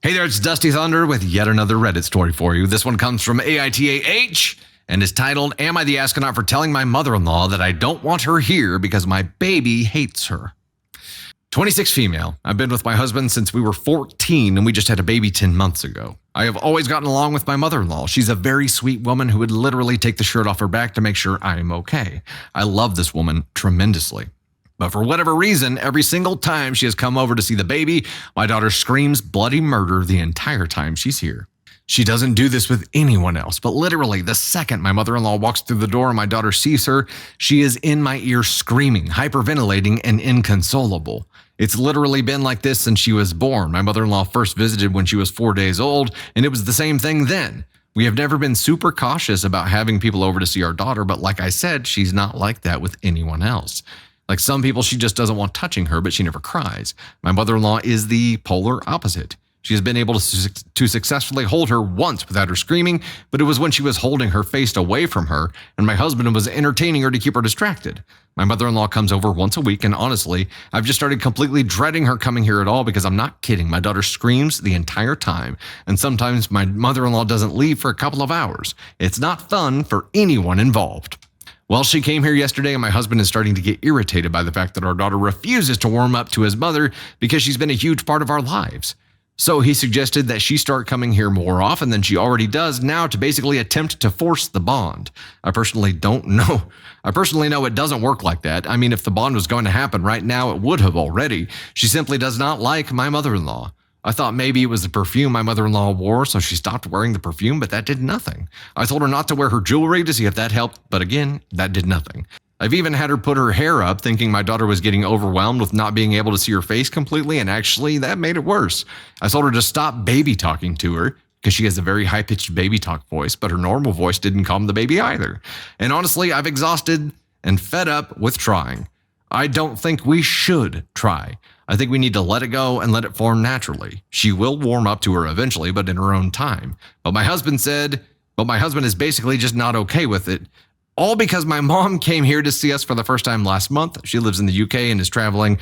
Hey there, it's Dusty Thunder with yet another Reddit story for you. This one comes from AITA and is titled, Am I the Astronaut for Telling My Mother-in-Law That I Don't Want Her Here Because My Baby Hates Her? 26 female. I've been with my husband since we were 14 and we just had a baby 10 months ago. I have always gotten along with my mother-in-law. She's a very sweet woman who would literally take the shirt off her back to make sure I'm okay. I love this woman tremendously. But for whatever reason, every single time she has come over to see the baby, my daughter screams bloody murder the entire time she's here. She doesn't do this with anyone else, but literally the second my mother-in-law walks through the door and my daughter sees her, she is in my ear screaming, hyperventilating, and inconsolable. It's literally been like this since she was born. My mother-in-law first visited when she was 4 days old, and it was the same thing then. We have never been super cautious about having people over to see our daughter, but like I said, she's not like that with anyone else. Like some people, she just doesn't want touching her, but she never cries. My mother-in-law is the polar opposite. She has been able to successfully hold her once without her screaming, but it was when she was holding her face away from her, and my husband was entertaining her to keep her distracted. My mother-in-law comes over once a week, and honestly, I've just started completely dreading her coming here at all because I'm not kidding. My daughter screams the entire time, and sometimes my mother-in-law doesn't leave for a couple of hours. It's not fun for anyone involved. Well, she came here yesterday and my husband is starting to get irritated by the fact that our daughter refuses to warm up to his mother because she's been a huge part of our lives. So he suggested that she start coming here more often than she already does now to basically attempt to force the bond. I personally know it doesn't work like that. I mean, if the bond was going to happen right now, it would have already. She simply does not like my mother-in-law. I thought maybe it was the perfume my mother-in-law wore, so she stopped wearing the perfume, but that did nothing. I told her not to wear her jewelry to see if that helped, but again, that did nothing. I've even had her put her hair up, thinking my daughter was getting overwhelmed with not being able to see her face completely, and actually, that made it worse. I told her to stop baby talking to her, because she has a very high-pitched baby talk voice, but her normal voice didn't calm the baby either. And honestly, I've exhausted and fed up with trying. I don't think we should try. I think we need to let it go and let it form naturally. She will warm up to her eventually, but in her own time. But my husband is basically just not okay with it. All because my mom came here to see us for the first time last month. She lives in the UK and is traveling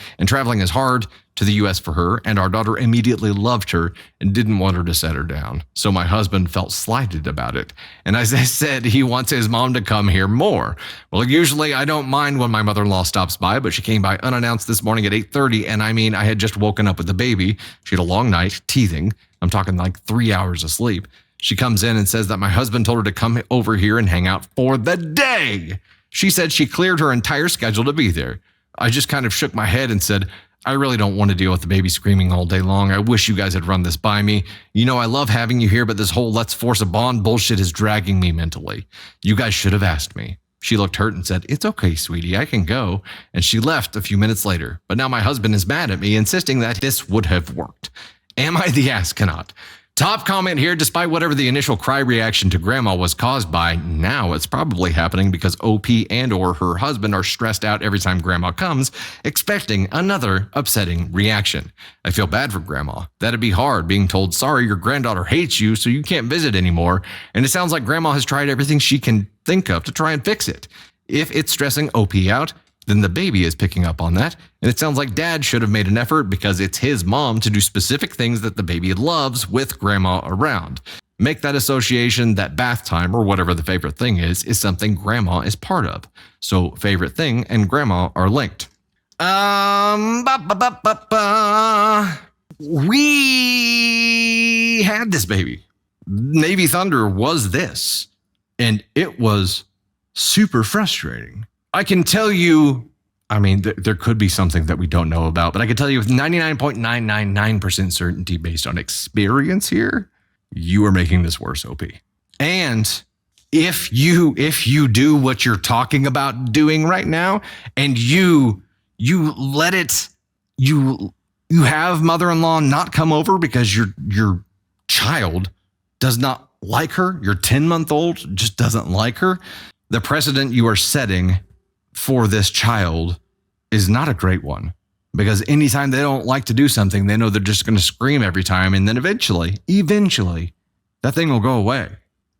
is hard to the US for her, and our daughter immediately loved her and didn't want her to set her down. So my husband felt slighted about it. And as I said, he wants his mom to come here more. Well, usually I don't mind when my mother-in-law stops by, but she came by unannounced this morning at 8:30, and I mean, I had just woken up with the baby. She had a long night, teething. I'm talking like 3 hours of sleep. She comes in and says that my husband told her to come over here and hang out for the day. She said she cleared her entire schedule to be there. I just kind of shook my head and said, I really don't want to deal with the baby screaming all day long. I wish you guys had run this by me. You know, I love having you here, but this whole let's force a bond bullshit is dragging me mentally. You guys should have asked me. She looked hurt and said, It's okay, sweetie, I can go. And she left a few minutes later. But now my husband is mad at me, insisting that this would have worked. Am I the astronaut? Top comment here, despite whatever the initial cry reaction to grandma was caused by, now it's probably happening because OP and or her husband are stressed out every time grandma comes, expecting another upsetting reaction. I feel bad for grandma. That'd be hard, being told, sorry, your granddaughter hates you, so you can't visit anymore. And it sounds like grandma has tried everything she can think of to try and fix it. If it's stressing OP out, then the baby is picking up on that. And it sounds like dad should have made an effort because it's his mom to do specific things that the baby loves with grandma around. Make that association that bath time or whatever the favorite thing is something grandma is part of. So favorite thing and grandma are linked. We had this baby. Navy Thunder was this. And it was super frustrating. I can tell you, I mean, there could be something that we don't know about, but I can tell you with 99.999% certainty based on experience here, you are making this worse, OP. And if you do what you're talking about doing right now, and you let it, you have mother-in-law not come over because your child does not like her, your 10-month-old just doesn't like her, the precedent you are setting for this child is not a great one, because anytime they don't like to do something, they know they're just going to scream every time. And then eventually, that thing will go away.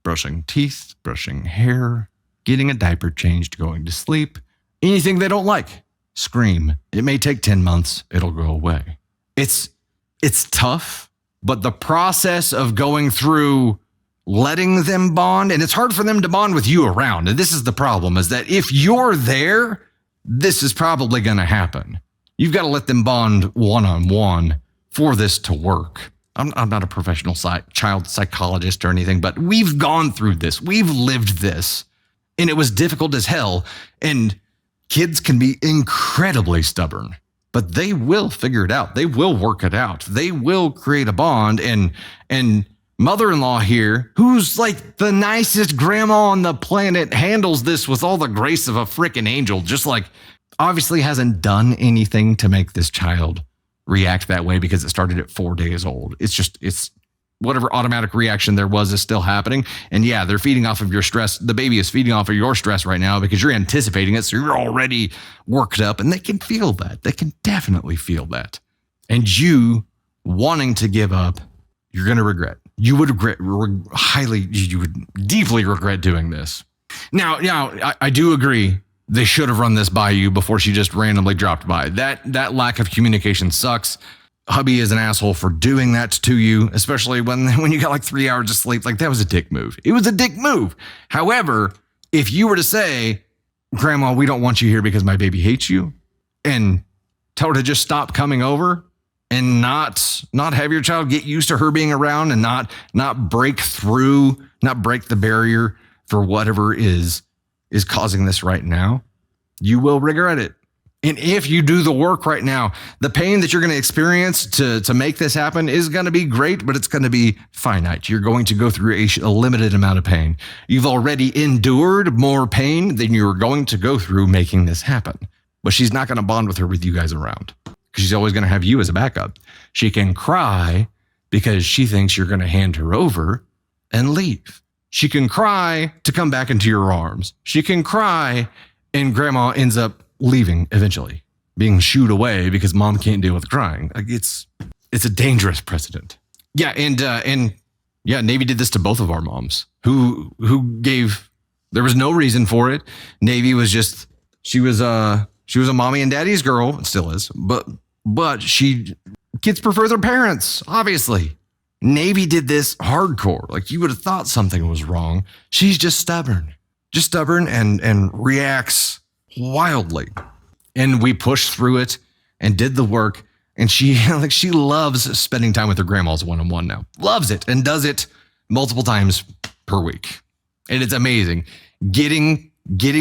Brushing teeth, brushing hair, getting a diaper changed, going to sleep, anything they don't like, scream. It may take 10 months. It'll go away. It's tough But the process of going through letting them bond, and it's hard for them to bond with you around. And this is the problem, is that if you're there, this is probably going to happen. You've got to let them bond one-on-one for this to work. I'm not a professional child psychologist or anything, but we've gone through this. We've lived this, and it was difficult as hell. And kids can be incredibly stubborn, but they will figure it out. They will work it out. They will create a bond. And mother-in-law here, who's like the nicest grandma on the planet, handles this with all the grace of a freaking angel, just like obviously hasn't done anything to make this child react that way because it started at 4 days old. It's whatever automatic reaction there was is still happening. And yeah, they're feeding off of your stress. The baby is feeding off of your stress right now because you're anticipating it. So you're already worked up, and they can feel that. They can definitely feel that. And you wanting to give up, you're going to regret. You would you would deeply regret doing this. Now, I do agree. They should have run this by you before she just randomly dropped by. That lack of communication sucks. Hubby is an asshole for doing that to you, especially when you got like 3 hours of sleep. Like, that was a dick move. It was a dick move. However, if you were to say, Grandma, we don't want you here because my baby hates you, and tell her to just stop coming over and not have your child get used to her being around and not break the barrier for whatever is causing this right now, you will regret it. And if you do the work right now, the pain that you're going to experience to make this happen is going to be great, but it's going to be finite. You're going to go through a limited amount of pain. You've already endured more pain than you're going to go through making this happen. But she's not going to bond with you guys around, because she's always going to have you as a backup. She can cry because she thinks you're going to hand her over and leave. She can cry to come back into your arms. She can cry and grandma ends up leaving eventually, being shooed away because mom can't deal with crying. Like, it's a dangerous precedent. Yeah, and Navy did this to both of our moms who there was no reason for it. Navy was just, she was a mommy and daddy's girl, it still is, but kids prefer their parents, obviously. Navy did this hardcore. Like, you would have thought something was wrong. She's just stubborn and reacts wildly. And we pushed through it and did the work. And she loves spending time with her grandmas one-on-one now. Loves it and does it multiple times per week. And it's amazing. Getting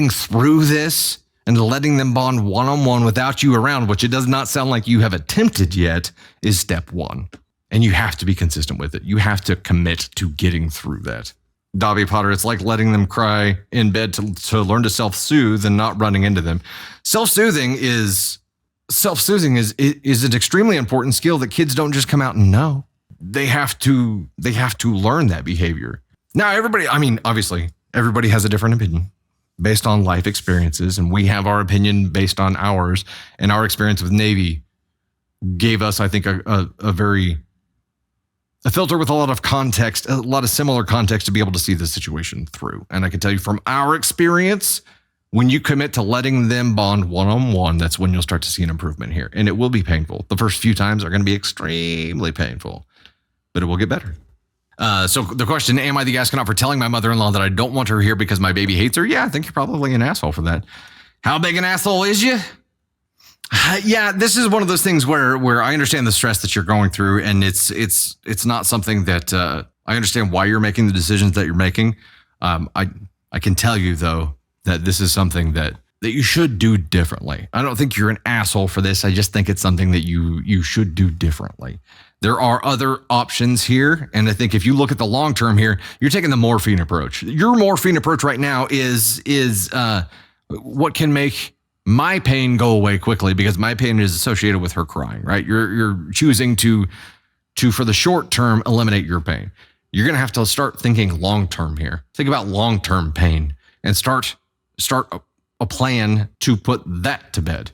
through this and letting them bond one-on-one without you around, which it does not sound like you have attempted yet, is step one. And you have to be consistent with it. You have to commit to getting through that. Dobby Potter, it's like letting them cry in bed to learn to self-soothe and not running into them. Self-soothing is an extremely important skill that kids don't just come out and know. They have to learn that behavior. Now, obviously, everybody has a different opinion based on life experiences, and we have our opinion based on ours. And our experience with Navy gave us, I think, a filter with a lot of context, a lot of similar context to be able to see the situation through. And I can tell you from our experience, when you commit to letting them bond one-on-one, that's when you'll start to see an improvement here. And it will be painful. The first few times are going to be extremely painful, but it will get better. So the question, am I the astronaut for telling my mother-in-law that I don't want her here because my baby hates her? Yeah, I think you're probably an asshole for that. How big an asshole is you? Yeah, this is one of those things where I understand the stress that you're going through, and it's not something that I understand why you're making the decisions that you're making. I can tell you though that this is something that you should do differently. I don't think you're an asshole for this. I just think it's something that you should do differently. There are other options here, and I think if you look at the long term here, you're taking the morphine approach. Your morphine approach right now is what can make my pain go away quickly, because my pain is associated with her crying, right? You're choosing to for the short term eliminate your pain. You're going to have to start thinking long term here. Think about long term pain and start a plan to put that to bed.